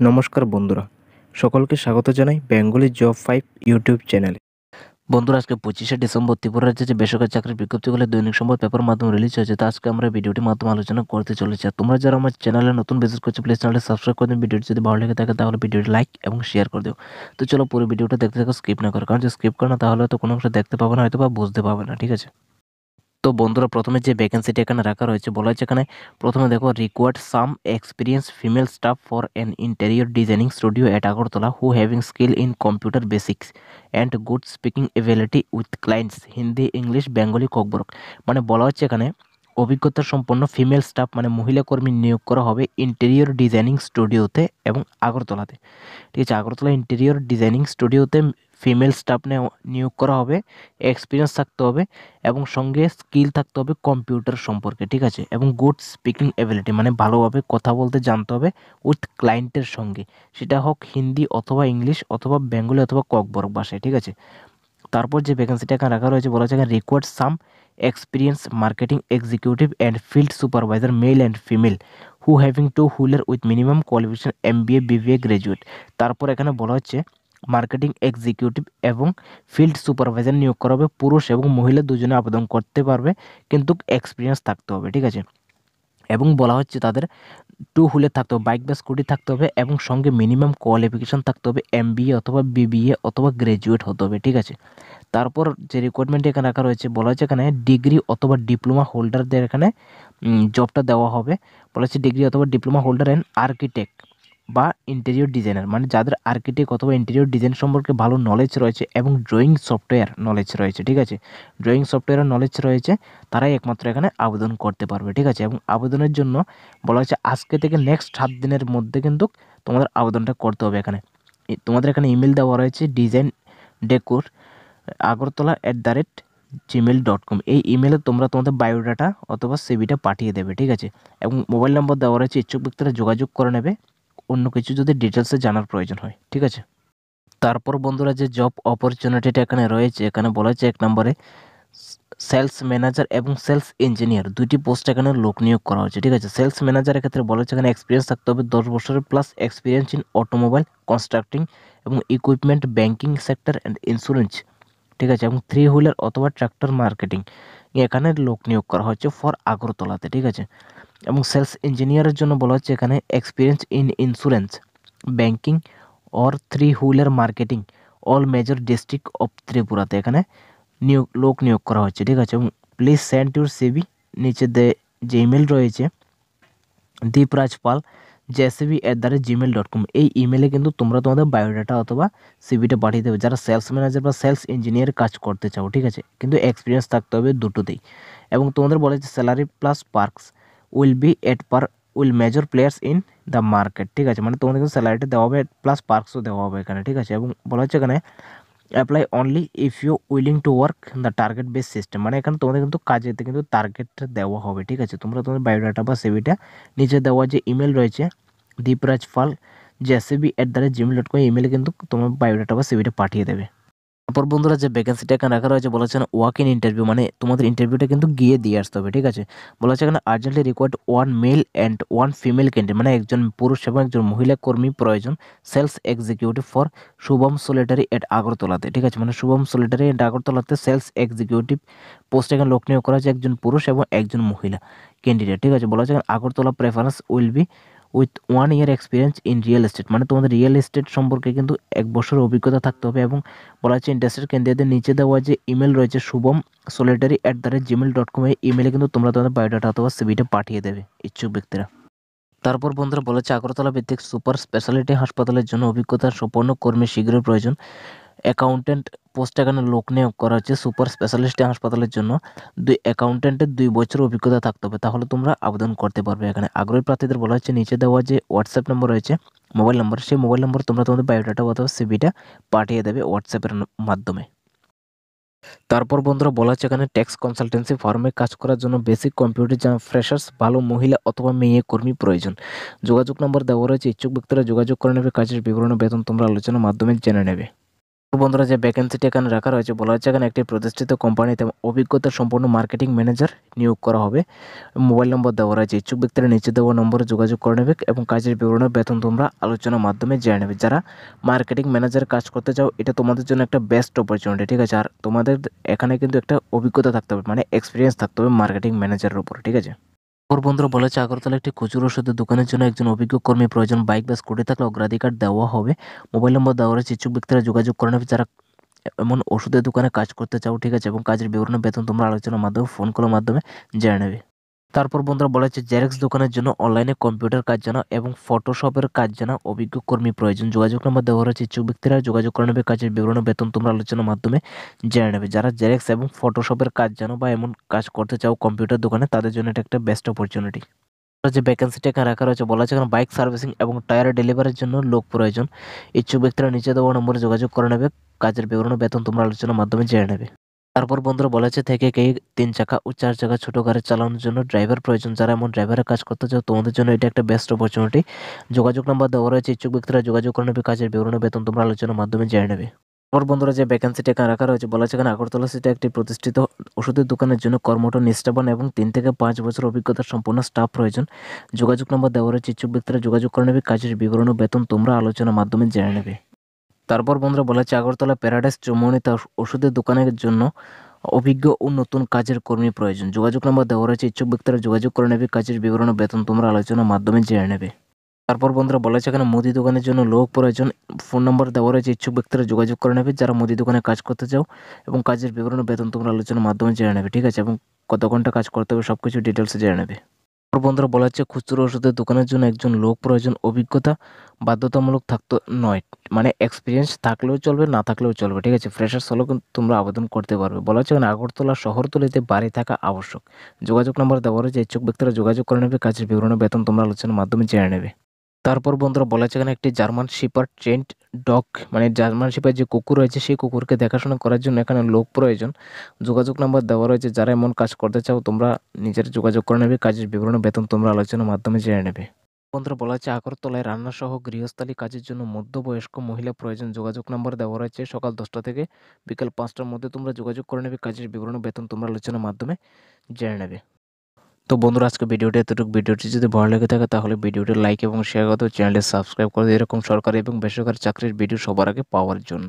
নমস্কার বন্ধুরা, সকলকে স্বাগত জানাই বেঙ্গলি জব 5 ইউটিউব চ্যানেলে। বন্ধুরা, আজকে 25শে ডিসেম্বর ত্রিপুরা রাজ্যে যে বেসরকারি চাকরির বিজ্ঞপ্তিগুলো দৈনিক সংবাদ পেপার মাধ্যমে রিলিজ হয়েছে, তা আজকে আমরা ভিডিওটির মাধ্যমে আলোচনা করতে চলেছি। আর তোমরা যারা আমার চ্যানেলে নতুন ভিজিট করছো, প্লিজ চ্যানেলটি সাবস্ক্রাইব করে দিন। ভিডিওটি যদি ভালো লেগে থাকে তাহলে ভিডিওটি লাইক এবং শেয়ার করে দিও। তো চলো পুরো ভিডিওটা দেখতে থাকো, স্কিপ না করো, কারণ যে স্কিপ করো না তাহলে তো কোনো অংশ দেখতে পাবে না, হয়তো বা বুঝতে পাবে না। ঠিক আছে, তো বন্ধুরা, প্রথমে যে ভ্যাকেন্সিটা এখানে রাখা রয়েছে, বলা হয়েছে এখানে প্রথমে দেখো, required some experience female staff for an interior designing studio at Agartala who having skill in computer basics and good speaking ability with clients Hindi, English, Bengali, Kokborok. মানে বলা হচ্ছে এখানে অভিজ্ঞতা সম্পন্ন ফিমেল স্টাফ মানে মহিলা কর্মী নিয়োগ করা হবে ইন্টেরিয়র ডিজাইনিং স্টুডিওতে এবং আগরতলাতে। ঠিক আছে, আগরতলা ইন্টেরিয়র ডিজাইনিং স্টুডিওতে ফিমেল স্টাফ নিয়োগ করা হবে। এক্সপিরিয়েন্স থাকতে হবে এবং সঙ্গে স্কিল থাকতে হবে কম্পিউটার সম্পর্কে। ঠিক আছে, এবং গুড স্পিকিং এবিলিটি মানে ভালোভাবে কথা বলতে জানতে হবে উইথ ক্লায়েন্টের সঙ্গে, সেটা হোক হিন্দি অথবা ইংলিশ অথবা বেঙ্গলি অথবা ককবরক ভাষায়। ঠিক আছে, তারপর যে ভ্যাকেন্সিটা এখানে রাখা রয়েছে, বলা হচ্ছে এখানে required some experience marketing executive and field supervisor male and female who having two wheeler with minimum qualification MBA BBA graduate. তারপর এখানে বলা হচ্ছে মার্কেটিং এক্সিকিউটিভ এবং ফিল্ড সুপারভাইজার নিয়োগ করা হবে, পুরুষ এবং মহিলা দুজনে আবেদন করতে পারবে, কিন্তু এক্সপিরিয়েন্স থাকতে হবে। ঠিক আছে, এবং বলা হচ্ছে তাদের টু হুইলার থাকতে হবে, বাইক বা স্কুটি থাকতে হবে, এবং সঙ্গে মিনিমাম কোয়ালিফিকেশন থাকতে হবে MBA অথবা BBA অথবা গ্রাজুয়েট হতে হবে। ঠিক আছে, তারপর যে রিকোয়ারমেন্ট এখানে রাখা রয়েছে, বলা হচ্ছে এখানে ডিগ্রি অথবা ডিপ্লোমা হোল্ডারদের এখানে জবটা দেওয়া হবে। বলা হচ্ছে ডিগ্রি অথবা ডিপ্লোমা হোল্ডার অ্যান্ড আর্কিটেক্ট বা ইন্টেরিয়র ডিজাইনার, মানে যাদের আর্কিটেক্ট অথবা ইন্টেরিয়র ডিজাইন সম্পর্কে ভালো নলেজ রয়েছে এবং ড্রয়িং সফটওয়্যার নলেজ রয়েছে। ঠিক আছে, ড্রয়িং সফটওয়্যারের নলেজ রয়েছে, তারাই একমাত্র এখানে আবেদন করতে পারবে। ঠিক আছে, এবং আবেদনের জন্য বলা হচ্ছে আজকে থেকে নেক্সট 7 দিনের মধ্যে কিন্তু তোমাদের আবেদনটা করতে হবে। এখানে তোমাদের এখানে ইমেল দেওয়া রয়েছে ডিজাইন ডেকোর agortola@gmail.com। এই ইমেলে তোমরা তোমাদের বায়োডাটা অথবা সিভিটা পাঠিয়ে দেবে। ঠিক আছে, এবং মোবাইল নম্বর দেওয়া রয়েছে, ইচ্ছুক ব্যক্তিরা যোগাযোগ করে নেবে অন্য কিছু যদি ডিটেলসে জানার প্রয়োজন হয়। ঠিক আছে, তারপর বন্ধুরা, যে জব অপরচুনিটিটা এখানে রয়েছে, এখানে বলা হচ্ছে 1 নম্বরে সেলস ম্যানেজার এবং সেলস ইঞ্জিনিয়ার, দুইটি পোস্ট এখানে লোক নিয়োগ করা হচ্ছে। ঠিক আছে, সেলস ম্যানেজারের ক্ষেত্রে বলা হচ্ছে এখানে এক্সপিরিয়েন্স থাকতে হবে 10 বছরের plus experience in automobile, constructing এবং equipment, banking sector and insurance. ঠিক আছে, এবং 3 হুইলার অথবা ট্রাক্টর মার্কেটিং এখানে লোক নিয়োগ করা হচ্ছে ফর আগরতলাতে। ঠিক আছে, এবং সেলস ইঞ্জিনিয়ারের জন্য বলা হচ্ছে এখানে experience in insurance, banking or 3 wheeler marketing all major district of ত্রিপুরাতে এখানে লোক নিয়োগ করা হচ্ছে। ঠিক আছে, এবং প্লিজ সেন্ড ইউর CV, নিচে যে ইমেল রয়েছে দীপরাজপাল JCB@gmail.com, এই ইমেলে কিন্তু তোমরা তোমাদের বায়োডাটা অথবা সিভিটা পাঠিয়ে দেবে, যারা সেলস ম্যানেজার বা সেলস ইঞ্জিনিয়ার কাজ করতে চাও। ঠিক আছে, কিন্তু এক্সপিরিয়েন্স থাকতে হবে দুটোতেই। এবং তোমাদের বলা হচ্ছে salary plus parks will be at per will major players in the market. ঠিক আছে, মানে তোমাদের কিন্তু স্যালারিটা দেওয়া হবে প্লাস পার্কসও দেওয়া হবে এখানে। ঠিক আছে, এবং বলা হচ্ছে এখানে apply only if you willing to work the target base system, মানে এখানে তোমাদের কিন্তু কাজেতে কিন্তু টার্গেটটা দেওয়া হবে। ঠিক আছে, তোমরা তোমাদের বায়োডাটা বা সিভিটা নিচে দেওয়া যে ইমেল রয়েছে দীপরাজপাল JCB@gmail.com, ইমেলে কিন্তু তোমার বায়োডাটা বা সিভিটা পাঠিয়ে দেবে। তারপর বন্ধুরা, যে ভ্যাকেন্সিটা এখানে রাখা রয়েছে, বলা হচ্ছে ওয়াক ইন ইন্টারভিউ, মানে তোমাদের ইন্টারভিউটা কিন্তু গিয়ে দিয়ে আসতে হবে। ঠিক আছে, বলা হচ্ছে এখানে urgently required 1 male and 1 female candidate, মানে একজন পুরুষ এবং একজন মহিলা কর্মী প্রয়োজন। সেলস এক্সিকিউটিভ ফর শুভম সোলিটারি এট আগরতলাতে। ঠিক আছে, মানে শুভম সোলিটারি এট আগরতলাতে সেলস এক্সিকিউটিভ পোস্টে এখানে লোক নিয়োগ করা হচ্ছে, একজন পুরুষ এবং একজন মহিলা ক্যান্ডিডেট। ঠিক আছে, বলা হচ্ছে Agartala preference will be with 1 year experience in real estate, মানে তোমাদের রিয়েল এস্টেট সম্পর্কে কিন্তু 1 বছরের অভিজ্ঞতা থাকতে হবে। এবং বলা হচ্ছে ইন্টারেস্টেড ক্যান্ডিডেটদের নিচে দেওয়া যে ইমেল রয়েছে শুভম সোলিটারি@gmail.com, এই ইমেলে কিন্তু তোমরা তোমাদের বায়োডাটা অথবা সিভিটা পাঠিয়ে দেবে ইচ্ছুক ব্যক্তিরা। তারপর বন্ধুরা, বলেছে আগরতলা ভিত্তিক সুপার স্পেশালিটি হাসপাতালের জন্য অভিজ্ঞতা সম্পন্ন কর্মী শীঘ্রই প্রয়োজন। অ্যাকাউন্টেন্ট পোস্টে এখানে লোক নিয়োগ করা হচ্ছে সুপার স্পেশালিস্ট হাসপাতালের জন্য। অ্যাকাউন্টেন্টের 2 বছর অভিজ্ঞতা থাকতে হবে, তাহলে তোমরা আবেদন করতে পারবে। এখানে আগ্রহী প্রার্থীদের বলা হচ্ছে নিচে দেওয়া যে হোয়াটসঅ্যাপ নম্বর রয়েছে মোবাইল নম্বর, সেই মোবাইল নম্বর তোমরা তোমাদের বায়োডাটা অথবা সিভিটা পাঠিয়ে দেবে হোয়াটসঅ্যাপের মাধ্যমে। তারপর বন্ধুরা, বলা হচ্ছে এখানে ট্যাক্স কনসালটেন্সি ফার্মে কাজ করার জন্য বেসিক কম্পিউটার জানা ফ্রেশার্স, ভালো মহিলা অথবা মেয়ে কর্মী প্রয়োজন। যোগাযোগ নম্বর দেওয়া রয়েছে, ইচ্ছুক ব্যক্তিরা যোগাযোগ করে নেবে। কাজের বিবরণ বেতন তোমরা আলোচনার মাধ্যমে জেনে নেবে। বন্ধুরা যে ভ্যাকেন্সিটি এখানে রাখা রয়েছে বলা হচ্ছে এখানে একটি প্রতিষ্ঠিত কোম্পানিতে অভিজ্ঞতা সম্পন্ন মার্কেটিং ম্যানেজার নিয়োগ করা হবে। মোবাইল নম্বর দেওয়া রয়েছে, ইচ্ছুক ব্যক্তিরা নিচে দেওয়া নম্বরে যোগাযোগ করে নেবে এবং কাজের বিবরণ বেতন তোমরা আলোচনার মাধ্যমে জেনে নেবে। যারা মার্কেটিং ম্যানেজার কাজ করতে চাও এটা তোমাদের জন্য একটা বেস্ট অপরচুনিটি, ঠিক আছে। আর তোমাদের এখানে কিন্তু একটা অভিজ্ঞতা থাকতে হবে, মানে এক্সপিরিয়েন্স থাকতে হবে মার্কেটিং ম্যানেজারের উপর, ঠিক আছে। বন্ধুরা বলেছে আগরতলা একটি খুচরো ওষুধের দোকানের জন্য একজন অভিজ্ঞ কর্মী প্রয়োজন। বাইক বা স্কুটি থাকলে অগ্রাধিকার দেওয়া হবে। মোবাইল নম্বর দেওয়া রয়েছে, ইচ্ছুক ব্যক্তিরা যোগাযোগ করে নেবে যারা এমন ওষুধের দোকানে কাজ করতে চাও, ঠিক আছে। এবং কাজের বিবরণ বেতন তোমরা আলোচনার মাধ্যমে ফোন কলের মাধ্যমে জেনে নেবে। তারপর বন্ধুরা বলা হচ্ছে জেরক্স দোকানের জন্য অনলাইনে কম্পিউটার কাজ জানা এবং ফটোশপের কাজ জানা অভিজ্ঞ কর্মী প্রয়োজন। যোগাযোগ নম্বর দেওয়া রয়েছে, ইচ্ছুক ব্যক্তিরা যোগাযোগ করে নেবে। কাজের বিবরণ বেতন তোমরা আলোচনার মাধ্যমে জেনে নেবে। যারা জেরক্স এবং ফটোশপের কাজ জানো বা এমন কাজ করতে চাও কম্পিউটার দোকানে, তাদের জন্য এটা একটা বেস্ট অপরচুনিটি। যে ভ্যাকেন্সিটা এখানে রাখা রয়েছে বলা হচ্ছে এখানে বাইক সার্ভিসিং এবং টায়ার ডেলিভারির জন্য লোক প্রয়োজন। ইচ্ছুক ব্যক্তিরা নিচে দেওয়া নম্বরে যোগাযোগ করে নেবে। কাজের বিবরণ বেতন তোমরা আলোচনার মাধ্যমে জেনে নেবে। তারপর বন্ধুরা বলা হচ্ছে থেকে 3 চাকা ও 4 চাকা ছোট গাড়ি চালানোর জন্য ড্রাইভার প্রয়োজন। যারা এমন ড্রাইভারের কাজ করতে চাও তোমাদের জন্য এটা একটা বেস্ট অপরচুনিটি। যোগাযোগ নাম্বার দেওয়া রয়েছে, ইচ্ছুক ব্যক্তিরা যোগাযোগ করে নেবে। কাজের বিবরণ বেতন তোমরা আলোচনার মাধ্যমে জেনে নেবে। তারপর বন্ধুরা যে ভ্যাকেন্সিটা এখানে রাখা রয়েছে বলা হচ্ছে এখানে আগরতলা সিটি একটি প্রতিষ্ঠিত ওষুধের দোকানের জন্য কর্মঠ নিষ্ঠাবান এবং 3 থেকে 5 বছর অভিজ্ঞতা সম্পন্ন স্টাফ প্রয়োজন। যোগাযোগ নম্বর দেওয়া রয়েছে, ইচ্ছুক ব্যক্তিরা যোগাযোগ করে নেবে। কাজের বিবরণ ও বেতন তোমরা আলোচনার মাধ্যমে জেনে নেবে। তারপর বন্ধুরা বলা হচ্ছে আগরতলা প্যারাডাইস চৌমুহনীতে ওষুধের দোকানের জন্য অভিজ্ঞ ও নতুন কাজের কর্মী প্রয়োজন। যোগাযোগ নম্বর দেওয়া রয়েছে, ইচ্ছুক ব্যক্তিরা যোগাযোগ করে নেবে। কাজের বিবরণ ও বেতন তোমরা আলোচনার মাধ্যমে জেনে নেবে। তারপর বন্ধুরা বলা হচ্ছে এখানে মুদি দোকানের জন্য লোক প্রয়োজন। ফোন নম্বর দেওয়া রয়েছে, ইচ্ছুক ব্যক্তিরা যোগাযোগ করে নেবে যারা মুদি দোকানে কাজ করতে চাও এবং কাজের বিবরণ ও বেতন তোমরা আলোচনার মাধ্যমে জেনে নেবে, ঠিক আছে। এবং কত ঘন্টা কাজ করতে হবে সব কিছু ডিটেলসে জেনে নেবে। তারপর বন্ধুরা বলা হচ্ছে খুচরো ওষুধের দোকানের জন্য একজন লোক প্রয়োজন। অভিজ্ঞতা বাধ্যতামূলক থাকতে নয়, মানে এক্সপিরিয়েন্স থাকলেও চলবে না থাকলেও চলবে, ঠিক আছে। ফ্রেশার্স হলেও কিন্তু তোমরা আবেদন করতে পারবে। বলা হচ্ছে এখানে আগরতলা শহরতলিতে বাড়ি থাকা আবশ্যক। যোগাযোগ নম্বর দেওয়া রয়েছে, ইচ্ছুক ব্যক্তিরা যোগাযোগ করে নেবে। কাজের বিবরণ ও বেতন তোমরা আলোচনার মাধ্যমে জেনে নেবে। তারপর বন্ধুরা বলা হচ্ছে এখানে একটি জার্মান শিপার ট্রেন্ড ডগ, মানে জার্মান শিপার যে কুকুর রয়েছে সেই কুকুরকে দেখাশোনা করার জন্য এখানে লোক প্রয়োজন। যোগাযোগ নাম্বার দেওয়া রয়েছে, যারা এমন কাজ করতে চাও তোমরা নিজের যোগাযোগ করে নেবে। কাজের বিবরণ ও বেতন তোমরা আলোচনার মাধ্যমে জেনে নেবে। বন্ধুরা বলা হচ্ছে আগরতলায় রান্না সহ গৃহস্থালী কাজের জন্য মধ্যবয়স্ক মহিলা প্রয়োজন। যোগাযোগ নাম্বার দেওয়া রয়েছে, সকাল 10টা থেকে বিকেল 5টার মধ্যে তোমরা যোগাযোগ করে নেবে। কাজের বিবরণ ও বেতন তোমরা আলোচনার মাধ্যমে জেনে নেবে। তো বন্ধুরা আজকে ভিডিওটি এতটুকু। ভিডিওটি যদি ভালো লেগে থাকে তাহলে ভিডিওটি লাইক এবং শেয়ার করতে, চ্যানেলটি সাবস্ক্রাইব করে এরকম সরকারি এবং বেসরকারি চাকরির ভিডিও সবার আগে পাওয়ার জন্য।